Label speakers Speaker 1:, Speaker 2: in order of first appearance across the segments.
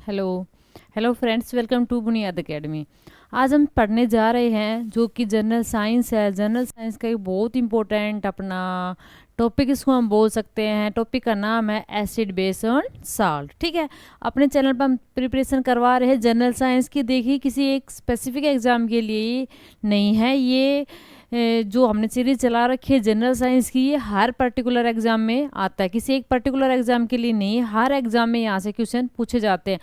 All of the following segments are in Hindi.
Speaker 1: Hello hello friends, welcome to Buniyaad academy. आज हम पढ़ने जा रहे हैं जो कि जनरल साइंस है। जनरल साइंस का एक बहुत इंपॉर्टेंट अपना टॉपिक इसको हम बोल सकते हैं। टॉपिक का नाम है एसिड बेस और साल्ट। ठीक है, अपने चैनल पर हम प्रिपरेशन करवा रहे हैं जनरल साइंस की। देखिए, किसी एक स्पेसिफिक एग्जाम के लिए नहीं है ये। जो हमने सीरीज चला रखी है जनरल साइंस की, ये हर पर्टिकुलर एग्जाम में आता है, किसी एक पर्टिकुलर एग्जाम के लिए नहीं। हर एग्जाम में यहाँ से क्वेश्चन पूछे जाते हैं।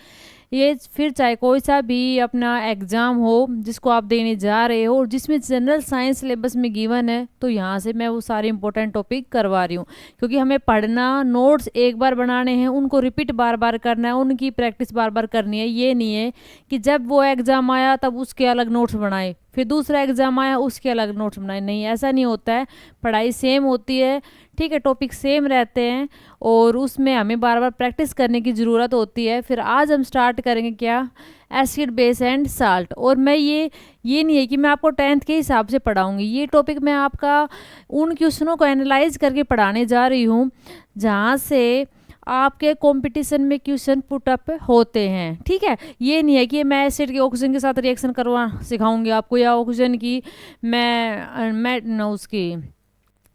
Speaker 1: ये फिर चाहे कोई सा भी अपना एग्ज़ाम हो जिसको आप देने जा रहे हो और जिसमें जनरल साइंस सिलेबस में गिवन है, तो यहाँ से मैं वो सारे इंपॉर्टेंट टॉपिक करवा रही हूँ। क्योंकि हमें पढ़ना, नोट्स एक बार बनाने हैं, उनको रिपीट बार बार करना है, उनकी प्रैक्टिस बार बार करनी है। ये नहीं है कि जब वो एग्ज़ाम आया तब उसके अलग नोट्स बनाए, फिर दूसरा एग्ज़ाम आया उसके अलग नोट्स बनाए। नहीं, ऐसा नहीं होता है। पढ़ाई सेम होती है, ठीक है, टॉपिक सेम रहते हैं और उसमें हमें बार बार प्रैक्टिस करने की ज़रूरत होती है। फिर आज हम स्टार्ट करेंगे क्या, एसिड बेस एंड साल्ट। और मैं ये नहीं है कि मैं आपको 10th के हिसाब से पढ़ाऊंगी। ये टॉपिक मैं आपका उन क्वेश्चनों को एनालाइज करके पढ़ाने जा रही हूँ जहाँ से आपके कंपटीशन में क्वेश्चन पुट अप होते हैं। ठीक है, ये नहीं है कि मैं एसिड के ऑक्सीजन के साथ रिएक्शन करवा सिखाऊंगी आपको, या ऑक्सीजन की मैं उसकी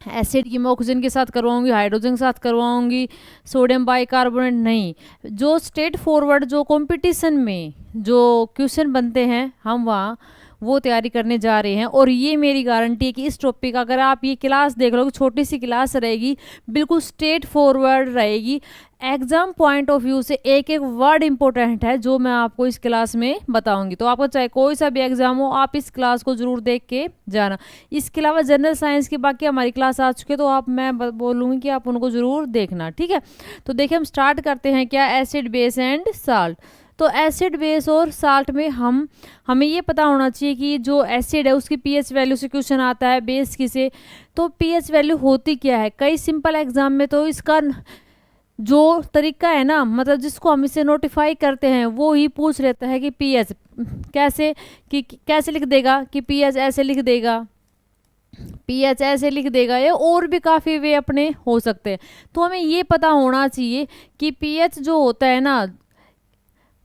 Speaker 1: एसिड की मैं ऑक्सीजन के साथ करवाऊंगी, हाइड्रोजन के साथ करवाऊंगी, सोडियम बाइकार्बोनेट। नहीं, जो स्ट्रेट फॉरवर्ड जो कंपटीशन में जो क्वेश्चन बनते हैं हम वहाँ वो तैयारी करने जा रहे हैं। और ये मेरी गारंटी है कि इस टॉपिक अगर आप ये क्लास देख लो, छोटी सी क्लास रहेगी, बिल्कुल स्ट्रेट फॉरवर्ड रहेगी। एग्जाम पॉइंट ऑफ व्यू से एक एक वर्ड इंपॉर्टेंट है जो मैं आपको इस क्लास में बताऊंगी। तो आपको चाहे कोई सा भी एग्जाम हो, आप इस क्लास को जरूर देख के जाना। इसके अलावा जनरल साइंस की बाकी हमारी क्लास आ चुकी है, तो आप मैं बोलूँगी कि आप उनको जरूर देखना। ठीक है, तो देखिए हम स्टार्ट करते हैं क्या, एसिड बेस एंड साल्ट। तो एसिड बेस और साल्ट में हमें ये पता होना चाहिए कि जो एसिड है उसकी पीएच वैल्यू से क्वेश्चन आता है, बेस की से तो पीएच वैल्यू होती क्या है। कई सिंपल एग्जाम में तो इसका जो तरीका है ना, मतलब जिसको हम इसे नोटिफाई करते हैं वो ही पूछ लेता है कि पीएच कैसे लिख देगा, कि पीएच ऐसे लिख देगा, पीएच ऐसे लिख देगा, या और भी काफ़ी वे अपने हो सकते हैं। तो हमें ये पता होना चाहिए कि पीएच जो होता है ना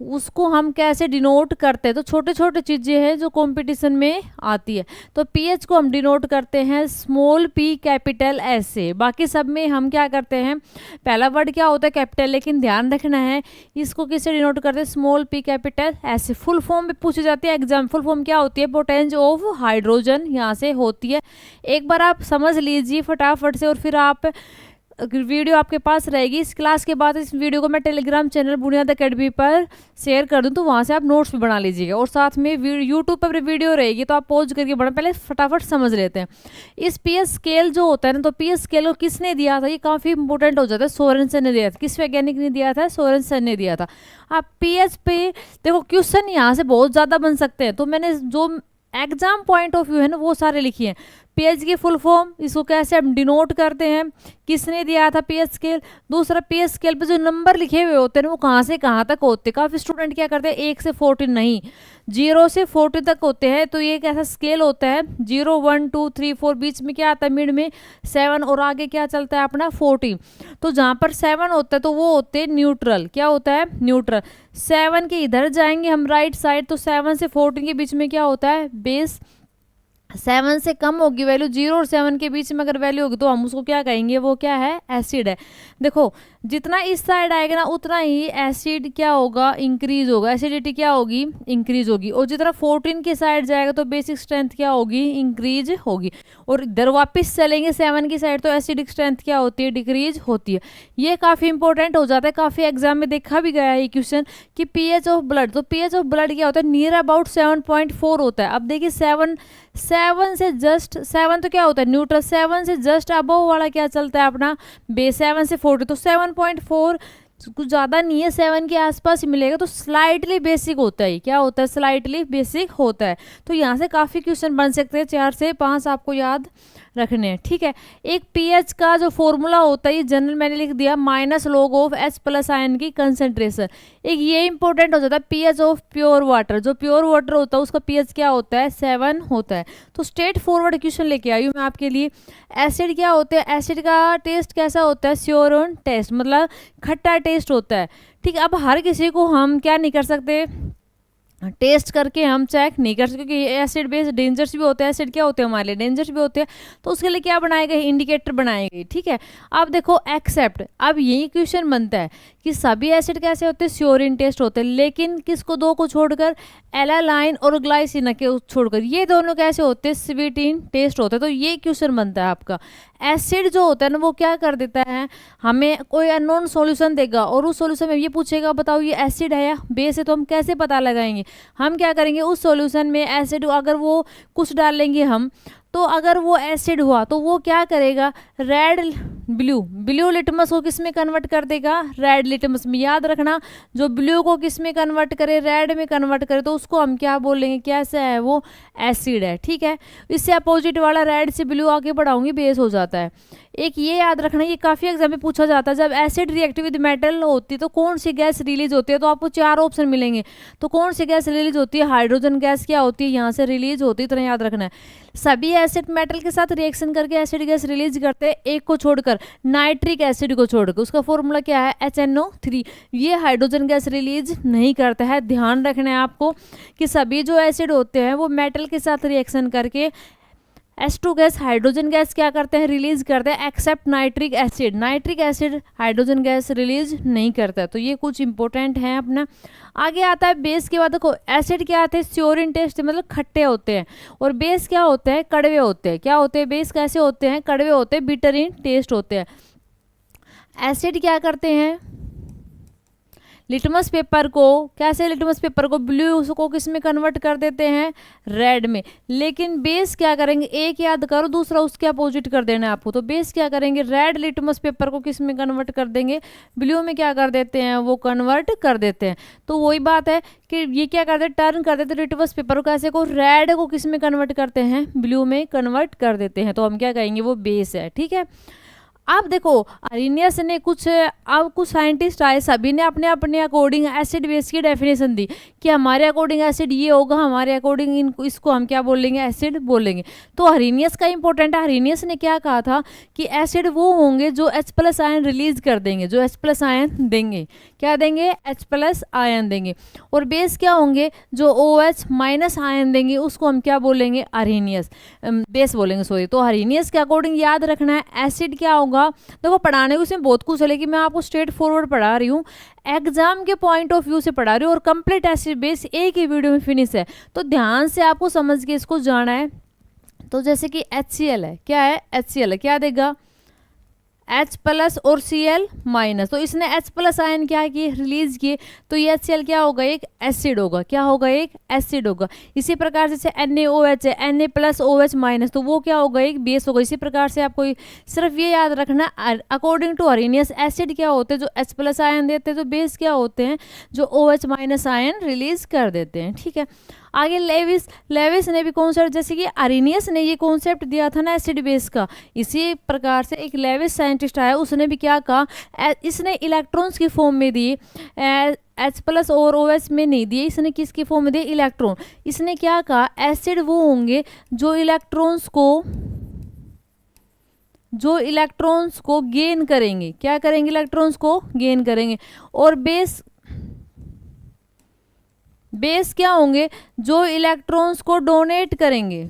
Speaker 1: उसको हम कैसे डिनोट करते हैं। तो छोटे छोटे चीज़ें हैं जो कंपटीशन में आती है। तो पीएच को हम डिनोट करते हैं स्मॉल पी कैपिटल एस से। बाकी सब में हम क्या करते हैं, पहला वर्ड क्या होता है कैपिटल, लेकिन ध्यान रखना है इसको किससे डिनोट करते हैं, स्मॉल पी कैपिटल एस से। फुल फॉर्म भी पूछी जाती है एग्जाम, फुल फॉर्म क्या होती है, पोटेंज ऑफ हाइड्रोजन यहाँ से होती है। एक बार आप समझ लीजिए फटाफट से, और फिर आप वीडियो आपके पास रहेगी। इस क्लास के बाद इस वीडियो को मैं टेलीग्राम चैनल बुनियाद एकेडमी पर शेयर कर दूं, तो वहाँ से आप नोट्स भी बना लीजिएगा। और साथ में यूट्यूब पर वीडियो रहेगी, तो आप पॉज करके बढ़ना, पहले फटाफट समझ लेते हैं। इस पीएच स्केल जो होता है ना, तो पीएच स्केल को किसने दिया था, ये काफ़ी इंपॉर्टेंट हो जाता है। सोरेनसन ने दिया था। किस वैज्ञानिक ने दिया था, सोरेनसन ने दिया था। आप पीएच पे देखो क्वेश्चन यहाँ से बहुत ज़्यादा बन सकते हैं, तो मैंने जो एग्जाम पॉइंट ऑफ व्यू है ना वो सारे लिखी हैं। पीएच की फुल फॉर्म, इसको कैसे हम डिनोट करते हैं, किसने दिया था पीएच स्केल। दूसरा, पीएच स्केल पे जो नंबर लिखे हुए होते हैं वो कहाँ से कहाँ तक होते हैं। काफ़ी स्टूडेंट क्या करते हैं 1 से 14 नहीं, 0 से 40 तक होते हैं। तो ये एक ऐसा स्केल होता है 0 1 2 3 4, बीच में क्या आता है, मिड में 7, और आगे क्या चलता है अपना 40। तो जहाँ पर 7 होता है तो वो होते हैं न्यूट्रल। क्या होता है, न्यूट्रल। 7 के इधर जाएंगे हम राइट साइड, तो 7 से 14 के बीच में क्या होता है, बेस। 7 से कम होगी वैल्यू, 0 और 7 के बीच में अगर वैल्यू होगी तो हम उसको क्या कहेंगे, वो क्या है, एसिड है। देखो जितना इस साइड आएगा ना उतना ही एसिड क्या होगा, इंक्रीज होगा, एसिडिटी क्या होगी, इंक्रीज होगी। और जितना 14 के साइड जाएगा तो बेसिक स्ट्रेंथ क्या होगी, इंक्रीज होगी। और इधर वापस चलेंगे 7 की साइड, तो एसिडिक स्ट्रेंथ क्या होती है, डिक्रीज होती है। ये काफ़ी इंपॉर्टेंट हो जाता है, काफ़ी एग्जाम में देखा भी गया है ये क्वेश्चन कि पीएच ऑफ ब्लड। तो पीएच ऑफ ब्लड क्या होता है, नियर अबाउट 7.4 होता है। अब देखिए 7 से जस्ट 7 तो क्या होता है, न्यूट्रल। 7 से जस्ट अबव वाला क्या चलता है अपना बेस, 7 से 40, तो 7.4 कुछ ज़्यादा नहीं है, 7 के आसपास ही मिलेगा। तो स्लाइटली बेसिक होता है। क्या होता है, स्लाइटली बेसिक होता है। तो यहाँ से काफ़ी क्वेश्चन बन सकते हैं, 4 से 5 आपको याद रखने हैं, ठीक है। एक पीएच का जो फॉर्मूला होता है, ये जनरल मैंने लिख दिया, minus log of H plus ion की कंसेंट्रेशन। एक ये इंपॉर्टेंट हो जाता है पीएच ऑफ प्योर वाटर, जो प्योर वाटर होता है उसका पीएच क्या होता है, 7 होता है। तो स्ट्रेट फॉरवर्ड क्वेश्चन लेके आई हूँ मैं आपके लिए। एसिड क्या होते हैं, एसिड का टेस्ट कैसा होता है, श्योर ऑन टेस्ट, मतलब खट्टा टेस्ट होता है, ठीक है। अब हर किसी को हम क्या नहीं कर सकते, टेस्ट करके हम चेक नहीं कर सकते, क्योंकि एसिड बेस डेंजरस भी होते हैं, एसिड क्या होते हैं हमारे लिए, डेंजरस भी होते हैं। तो उसके लिए क्या बनाए गए, इंडिकेटर बनाए गए, ठीक है। अब देखो एक्सेप्ट, अब यही क्वेश्चन बनता है कि सभी एसिड कैसे होते हैं, श्योर इन टेस्ट होते हैं, लेकिन किसको, दो को छोड़कर, एलालाइन और ग्लाइसिन के छोड़कर, ये दोनों कैसे होते हैं, स्वीट इन टेस्ट होते हैं। तो ये क्वेश्चन बनता है आपका। एसिड जो होता है ना वो क्या कर देता है, हमें कोई अननोन सॉल्यूशन देगा और उस सॉल्यूशन में ये पूछेगा बताओ ये एसिड है या बेस है, तो हम कैसे पता लगाएंगे, हम क्या करेंगे, उस सॉल्यूशन में एसिड अगर वो कुछ डाल लेंगे हम, तो अगर वो एसिड हुआ तो वो क्या करेगा, रेड ब्लू लिटमस को किस में कन्वर्ट कर देगा, रेड लिटमस में। याद रखना, जो ब्लू को किस में कन्वर्ट करे, रेड में कन्वर्ट करे, तो उसको हम क्या बोलेंगे, कैसा है वो, एसिड है, ठीक है। इससे अपोजिट वाला रेड से ब्लू आगे बढ़ाऊंगी, बेस हो जाता है। एक ये याद रखना, ये काफी एग्जाम में पूछा जाता है, जब एसिड रिएक्ट विद मेटल होती है तो कौन सी गैस रिलीज होती है, तो आपको 4 ऑप्शन मिलेंगे। तो कौन सी गैस रिलीज होती है, हाइड्रोजन गैस क्या होती है, यहाँ से रिलीज होती है, इतना याद रखना है। सभी एसिड मेटल के साथ रिएक्शन करके एसिड गैस रिलीज करते हैं, एक को छोड़कर, नाइट्रिक एसिड को छोड़कर, उसका फॉर्मूला क्या है, HNO3। ये हाइड्रोजन गैस रिलीज नहीं करता है। ध्यान रखना है आपको कि सभी जो एसिड होते हैं वो मेटल के साथ रिएक्शन करके H2 गैस, हाइड्रोजन गैस क्या करते हैं, रिलीज करते हैं, except nitric acid. Nitric acid hydrogen gas release नहीं करता है। तो ये कुछ इंपॉर्टेंट है अपना। आगे आता है बेस के बाद, देखो एसिड क्या आते हैं, श्योर इन टेस्ट, मतलब खट्टे होते हैं, और बेस क्या होते हैं, कड़वे होते हैं। क्या होते हैं, बेस कैसे होते हैं, कड़वे होते हैं, बिटर इन टेस्ट होते हैं। एसिड क्या करते हैं, लिटमस पेपर को, कैसे लिटमस पेपर को, ब्लू को किस में कन्वर्ट कर देते हैं, रेड में। लेकिन बेस क्या करेंगे, एक याद करो, दूसरा उसके अपोजिट कर देना है आपको। तो बेस क्या करेंगे, रेड लिटमस पेपर को किस में कन्वर्ट कर देंगे, ब्लू में क्या कर देते हैं, वो कन्वर्ट कर देते हैं। तो वही बात है कि ये क्या करते हैं, टर्न कर देते हैं लिटमस पेपर को, कैसे को, रेड को किस में कन्वर्ट करते हैं, ब्लू में कन्वर्ट कर देते हैं। तो हम क्या कहेंगे, वो बेस है, ठीक है। अब देखो अरिनियस ने कुछ साइंटिस्ट आए, सभी ने अपने अपने अकॉर्डिंग एसिड बेस की डेफिनेशन दी कि हमारे अकॉर्डिंग एसिड ये होगा, हमारे अकॉर्डिंग इसको हम क्या बोलेंगे, एसिड बोलेंगे। तो अरिनियस का इंपॉर्टेंट है। अरिनियस ने क्या कहा था कि एसिड वो होंगे जो H प्लस आयन रिलीज कर देंगे, जो H प्लस आयन देंगे, क्या देंगे, H प्लस आयन देंगे। और बेस क्या होंगे, जो OH माइनस आयन देंगे, उसको हम क्या बोलेंगे, अरिनियस बेस बोलेंगे, सॉरी। तो अरिनियस के अकॉर्डिंग याद रखना है एसिड क्या होगा। देखो पढ़ाने को इसमें बहुत कुछ है, लेकिन मैं आपको स्ट्रेट फॉरवर्ड पढ़ा रही हूँ, एग्जाम के पॉइंट ऑफ व्यू से पढ़ा रही हूँ, और कंप्लीट एसिड बेस एक ही वीडियो में फिनिश है। तो ध्यान से आपको समझ के इसको जाना है। तो जैसे कि HCl है, क्या है, HCl है, क्या देगा, H प्लस और Cl माइनस। तो इसने H प्लस आयन क्या किए, रिलीज किए, तो ये HCl क्या होगा, एक एसिड होगा, क्या होगा, एक एसिड होगा। इसी प्रकार जैसे NaOH है, Na प्लस OH माइनस, तो वो क्या होगा, एक बेस होगा। इसी प्रकार से आपको सिर्फ ये याद रखना, अकॉर्डिंग टू अरिनियस एसिड क्या होते हैं, जो H प्लस आयन देते हैं, तो बेस क्या होते हैं, जो OH माइनस आयन रिलीज कर देते हैं, ठीक है। आगे लेविस ने भी कॉन्सेप्ट, जैसे कि अरिनियस ने ये कॉन्सेप्ट दिया था ना एसिड बेस का, इसी प्रकार से एक लेविस साइंटिस्ट आया, उसने भी क्या कहा, इसने इलेक्ट्रॉन्स की फॉर्म में दिए, H प्लस और OH में नहीं दिए, इसने किसकी फॉर्म में दिए, इलेक्ट्रॉन। इसने क्या कहा, एसिड वो होंगे जो इलेक्ट्रॉन्स को गेन करेंगे, क्या करेंगे, इलेक्ट्रॉन्स को गेन करेंगे। और बेस क्या होंगे, जो इलेक्ट्रॉन्स को डोनेट करेंगे,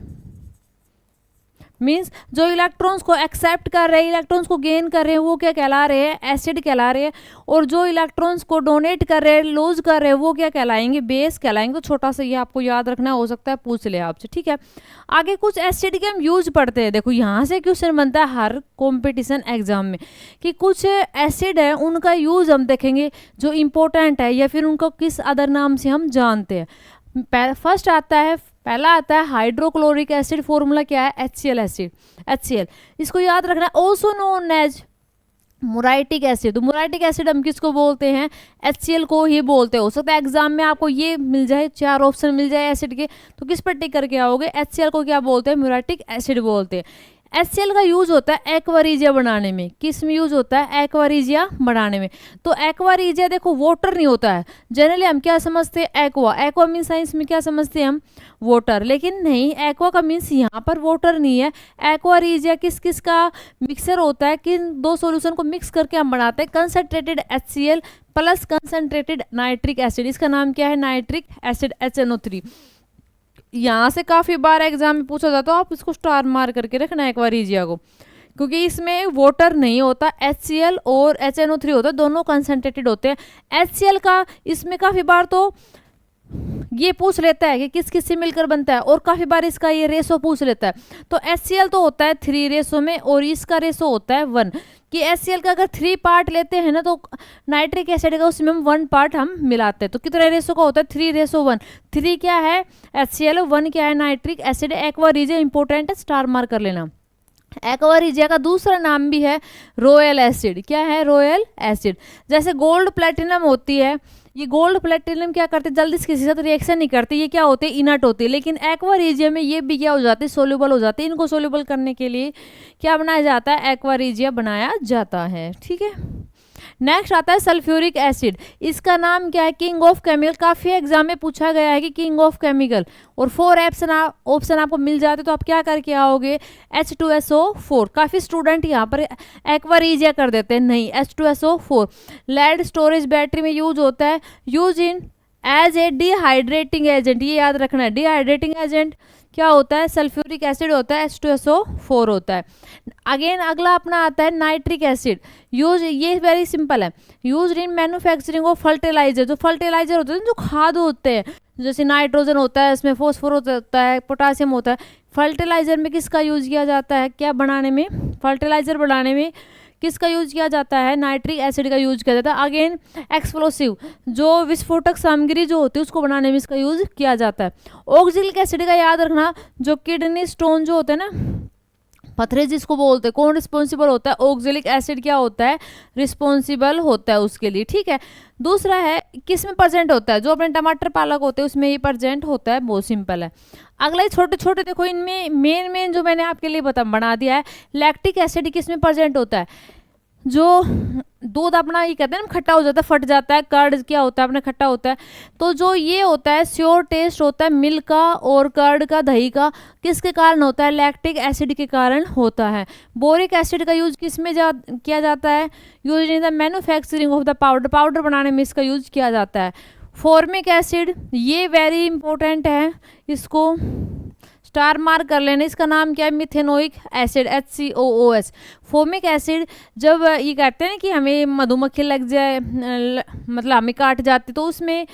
Speaker 1: मीन्स जो इलेक्ट्रॉन्स को एक्सेप्ट कर रहे हैं, इलेक्ट्रॉन्स को गेन कर रहे हैं, वो क्या कहला रहे हैं, एसिड कहला रहे हैं। और जो इलेक्ट्रॉन्स को डोनेट कर रहे हैं, लूज कर रहे हैं, वो क्या कहलाएंगे, बेस कहलाएंगे। तो छोटा सा ये आपको याद रखना, हो सकता है पूछ ले आपसे, ठीक है। आगे कुछ एसिड के हम यूज पढ़ते हैं। देखो यहाँ से क्वेश्चन बनता है हर कॉम्पिटिशन एग्जाम में कि कुछ एसिड है, उनका यूज हम देखेंगे जो इम्पोर्टेंट है, या फिर उनको किस अदर नाम से हम जानते हैं। फर्स्ट पहला आता है हाइड्रोक्लोरिक एसिड, फॉर्मूला क्या है, HCl एसिड, HCl। इसको याद रखना है, ऑल्सो नोन एज मुराइटिक एसिड। तो मुराइटिक एसिड हम किसको बोलते हैं, HCl को ही बोलते हैं। हो सकता है एग्जाम में आपको ये मिल जाए, 4 ऑप्शन मिल जाए एसिड के, तो किस पर टिक करके आओगे, HCl को क्या बोलते हैं, मुराइटिक एसिड बोलते हैं। HCl का यूज होता है एक्वारीजिया बनाने में। किस में यूज होता है? एक्वारीजिया बनाने में। तो एक्वारीजिया देखो वाटर नहीं होता है, जनरली हम क्या समझते हैं? एक्वा। एक्वा मीन साइंस में क्या समझते हैं हम? वाटर। लेकिन नहीं, एक्वा का मीन्स यहाँ पर वाटर नहीं है। एक्वारीजिया किस किस का मिक्सर होता है? किन दो सॉल्यूशन को मिक्स करके हम बनाते हैं? Concentrated HCl plus concentrated nitric acid. इसका नाम क्या है? Nitric acid, HNO3। यहाँ से काफ़ी बार एग्जाम में पूछा जाता है, आप इसको स्टार मार करके रखना एक्वारीजिया को, क्योंकि इसमें वाटर नहीं होता, HCl और HNO3 होता है, दोनों कंसंट्रेटेड होते हैं। HCl का इसमें काफ़ी बार तो ये पूछ लेता है कि किस किस से मिलकर बनता है, और काफ़ी बार इसका ये रेशो पूछ लेता है। तो HCl तो होता है 3 रेशो में, और इसका रेशो होता है 1। कि HCl का अगर 3 पार्ट लेते हैं ना, तो नाइट्रिक एसिड का उसमें हम 1 पार्ट हम मिलाते हैं। तो कितने रेशो का होता है? 3:1। 3 क्या है? HCl, 1 क्या है? Nitric acid. एक्वारीजिया इंपॉर्टेंट है, स्टार मार्क कर लेना। एक्वारीजिया का दूसरा नाम भी है रॉयल एसिड। क्या है? Royal acid. जैसे गोल्ड प्लेटिनम होती है, ये गोल्ड प्लेटिनम क्या करते हैं? जल्दी से किसी के साथ रिएक्शन नहीं करते, ये क्या होते हैं? इनर्ट होती है। लेकिन एक्वारीजिया में ये भी क्या हो जाते हैं? सोल्यूबल हो जाते हैं। इनको सोल्यूबल करने के लिए क्या बनाया जाता है? एक्वारीजिया बनाया जाता है। ठीक है, नेक्स्ट आता है सल्फ्यूरिक एसिड। इसका नाम क्या है? King of chemical. काफ़ी एग्जाम में पूछा गया है कि किंग ऑफ केमिकल, और 4 ऑप्शन आपको मिल जाते तो आप क्या करके आओगे? H2SO4। काफ़ी स्टूडेंट यहाँ पर एक्वारीजिया कर देते हैं, नहीं, H2SO4 लेड स्टोरेज बैटरी में यूज होता है, use in as a dehydrating agent. ये याद रखना है, डिहाइड्रेटिंग एजेंट क्या होता है? सल्फ्यूरिक एसिड होता है, H2SO4 होता है। अगेन अगला अपना आता है नाइट्रिक एसिड। यूज, ये वेरी सिंपल है, use in manufacturing of fertiliser. जो फर्टिलाइजर होते हैं, जो खाद होते हैं, जैसे नाइट्रोजन होता है, इसमें फॉस्फोरस होता है, पोटासियम होता है। फर्टिलाइजर में किसका यूज किया जाता है? क्या बनाने में? फर्टिलाइजर बनाने में किसका यूज किया जाता है? नाइट्रिक एसिड का यूज किया जाता है। अगेन एक्सप्लोसिव, जो विस्फोटक सामग्री जो होती है उसको बनाने में इसका यूज किया जाता है। ऑक्जेलिक एसिड का याद रखना, जो किडनी स्टोन जो होते हैं ना, पथरी जिसको बोलते हैं, कौन रिस्पॉन्सिबल होता है? ऑक्जेलिक एसिड क्या होता है? रिस्पॉन्सिबल होता है उसके लिए। ठीक है, दूसरा है किस में प्रेजेंट होता है? जो अपने टमाटर पालक होते हैं उसमें ये प्रेजेंट होता है, बहुत सिंपल है। अगला छोटे छोटे देखो, इनमें मेन जो मैंने आपके लिए बना दिया है, लैक्टिक एसिड किस में प्रेजेंट होता है? जो दूध अपना ये कहते हैं ना खट्टा हो जाता है, फट जाता है, कर्ड क्या होता है अपना खट्टा होता है, तो जो ये होता है श्योर टेस्ट होता है मिल्क का और कर्ड का, दही का, किसके कारण होता है? लैक्टिक एसिड के कारण होता है। बोरिक एसिड का यूज किस में किया जाता है? Use in the manufacturing of the powder. Powder बनाने में इसका यूज किया जाता है। फॉर्मिक एसिड, ये वेरी इंपॉर्टेंट है, इसको स्टार मार्क कर लेना। इसका नाम क्या है? Methanoic acid, HCOOH। Foamic acid, जब ये कहते हैं कि हमें मधुमक्खी लग जाए, मतलब हमें काट जाती, तो उसमें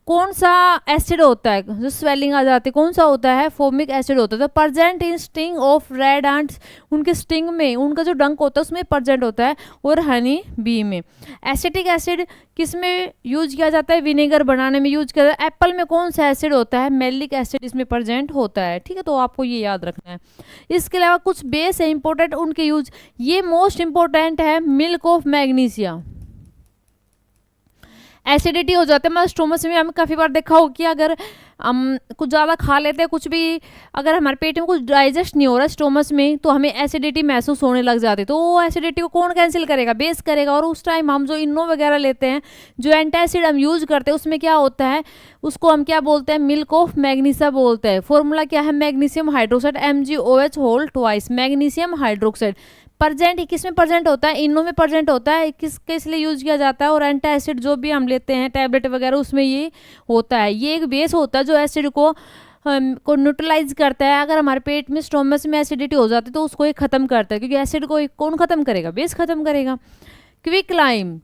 Speaker 1: कौन सा एसिड होता है जो स्वेलिंग आ जाती है? कौन सा होता है? फोमिक एसिड होता है। तो present in sting of red ants, उनके स्टिंग में उनका जो डंक होता है उसमें प्रेजेंट होता है, और हनी बी में। एसिटिक एसिड किस में यूज किया जाता है? विनेगर बनाने में यूज किया जाता है। एप्पल में कौन सा एसिड होता है? मैलिक एसिड इसमें प्रेजेंट होता है। ठीक है, तो आपको ये याद रखना है। इसके अलावा कुछ बेस है इंपॉर्टेंट, उनके यूज, ये मोस्ट इंपॉर्टेंट है, मिल्क ऑफ मैग्नीशिया। एसिडिटी हो जाता है, मतलब स्टोमक में हमें काफ़ी बार देखा हो कि अगर हम कुछ ज़्यादा खा लेते हैं, कुछ भी अगर हमारे पेट में कुछ डाइजेस्ट नहीं हो रहा स्टोमक में, तो हमें एसिडिटी महसूस होने लग जाती है। तो वो एसिडिटी को कौन कैंसिल करेगा? बेस करेगा। और उस टाइम हम जो इनो वगैरह लेते हैं, जो एंटासिड हम यूज करते हैं, उसमें क्या होता है? उसको हम क्या बोलते हैं? मिल्क ऑफ मैग्नीशिया बोलते हैं। फॉर्मूला क्या है? Magnesium hydroxide, MgOH whole twice, magnesium hydroxide. Present किस में प्रेजेंट होता है? इनो में प्रेजेंट होता है। किस लिए यूज किया जाता है? और एंटासिड जो भी हम लेते हैं टैबलेट वगैरह, उसमें ये होता है। ये एक बेस होता है जो एसिड को न्यूट्रलाइज करता है। अगर हमारे पेट में स्टोमक में एसिडिटी हो जाती है तो उसको ये खत्म करता है, क्योंकि एसिड को कौन खत्म करेगा? बेस खत्म करेगा। क्विकलाइम,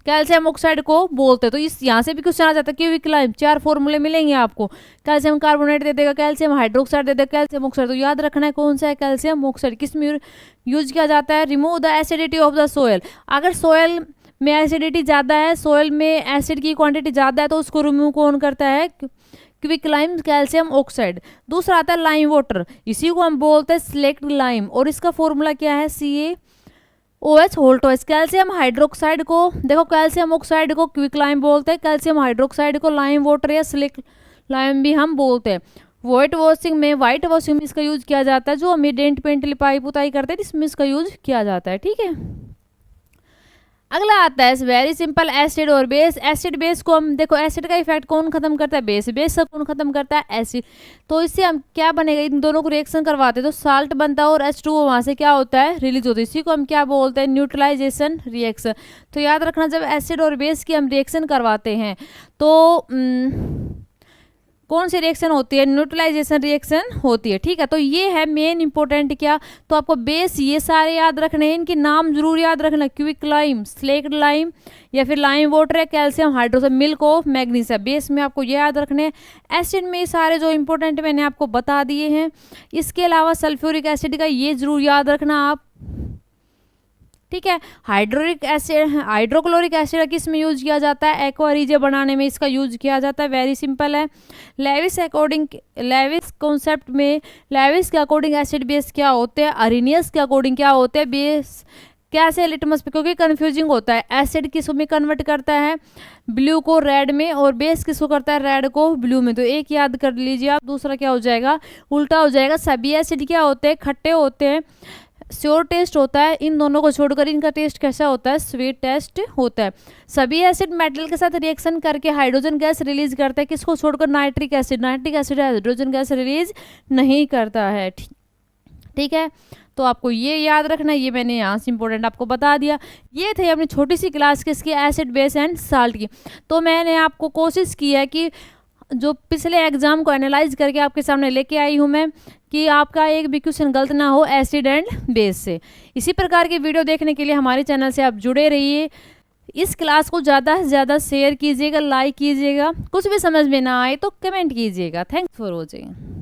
Speaker 1: कैल्शियम ऑक्साइड को बोलते हैं। तो इस यहाँ से भी क्वेश्चन आ जाता है क्विकलाइम, 4 फॉर्मूले मिलेंगे आपको। कैल्शियम कार्बोनेट दे देगा, कैल्शियम हाइड्रोक्साइड दे देगा, कैल्शियम ऑक्साइड। तो याद रखना है कौन सा है? Calcium oxide. किस में यूज किया जाता है? Remove the acidity of the soil. अगर सोयल में एसिडिटी ज़्यादा है, सोयल में एसिड की क्वांटिटी ज़्यादा है, तो उसको रिमूव कौन करता है? Quicklime, calcium oxide. दूसरा आता है लाइम वाटर, इसी को हम बोलते हैं स्लेक्ट लाइम, और इसका फॉर्मूला क्या है? CaOH whole twice. Calcium hydroxide को देखो, कैल्शियम ऑक्साइड को क्विकलाइम बोलते हैं, कैल्शियम हाइड्रोक्साइड को लाइम वाटर या स्लेक्ट लाइम भी हम बोलते हैं। वाइट वॉशिंग में इसका यूज किया जाता है, जो हम ये डेंट पेंट लिपाई पुताई करते हैं इसमें इसका यूज किया जाता है। ठीक है, अगला आता है वेरी सिंपल एसिड और बेस। एसिड बेस को हम देखो, एसिड का इफेक्ट कौन खत्म करता है, बेस। बेस का कौन खत्म करता है, एसिड। तो इससे हम क्या बनेगा, इन दोनों को रिएक्शन करवाते हैं तो साल्ट बनता है और H2O वहां से क्या होता है, रिलीज होता है। इसी को हम क्या बोलते हैं, न्यूट्रलाइजेशन रिएक्शन। तो याद रखना, जब एसिड और बेस की हम रिएक्शन करवाते हैं तो कौन सी रिएक्शन होती है, न्यूट्रलाइजेशन रिएक्शन होती है। ठीक है, तो ये है मेन इंपॉर्टेंट क्या, तो आपको बेस ये सारे याद रखने हैं, इनके नाम जरूर याद रखना, क्विक लाइम, स्लेक्ड लाइम या फिर लाइम वाटर है, calcium hydroxide, milk of magnesium. Base में आपको ये याद रखने हैं। एसिड में सारे जो इंपॉर्टेंट मैंने आपको बता दिए हैं। इसके अलावा सल्फ्यूरिक एसिड का ये जरूर याद रखना आप। ठीक है, हाइड्रोक्लोरिक एसिड किस में यूज किया जाता है, एक्वा रीजे बनाने में इसका यूज किया जाता है। वेरी सिंपल है। लेविस कॉन्सेप्ट में लेविस के अकॉर्डिंग एसिड बेस क्या होते हैं, अरेनियस के अकॉर्डिंग क्या होते हैं बेस, कैसे लिटमस पे, क्योंकि कंफ्यूजिंग होता है। एसिड किस में कन्वर्ट करता है, ब्लू को रेड में, और बेस किसको करता है, रेड को ब्लू में। तो एक याद कर लीजिए आप, दूसरा क्या हो जाएगा, उल्टा हो जाएगा। सभी एसिड क्या होते हैं, खट्टे होते हैं, श्योर टेस्ट होता है। इन दोनों को छोड़कर इनका टेस्ट कैसा होता है, स्वीट टेस्ट होता है। सभी एसिड मेटल के साथ रिएक्शन करके हाइड्रोजन गैस रिलीज करता है, किसको छोड़कर, nitric acid hydrogen gas release नहीं करता है। ठीक है, तो आपको ये याद रखना, ये मैंने यहाँ से इंपॉर्टेंट आपको बता दिया। ये थे अपनी छोटी सी क्लास किसकी, एसिड बेस एंड साल्ट की। तो मैंने आपको कोशिश की है कि जो पिछले एग्जाम को एनालाइज करके आपके सामने लेके आई हूँ मैं, कि आपका एक भी क्वेश्चन गलत ना हो एसिड एंड बेस से। इसी प्रकार की वीडियो देखने के लिए हमारे चैनल से आप जुड़े रहिए। इस क्लास को ज़्यादा से ज़्यादा शेयर कीजिएगा, लाइक कीजिएगा। कुछ भी समझ में ना आए तो कमेंट कीजिएगा। Thanks for watching.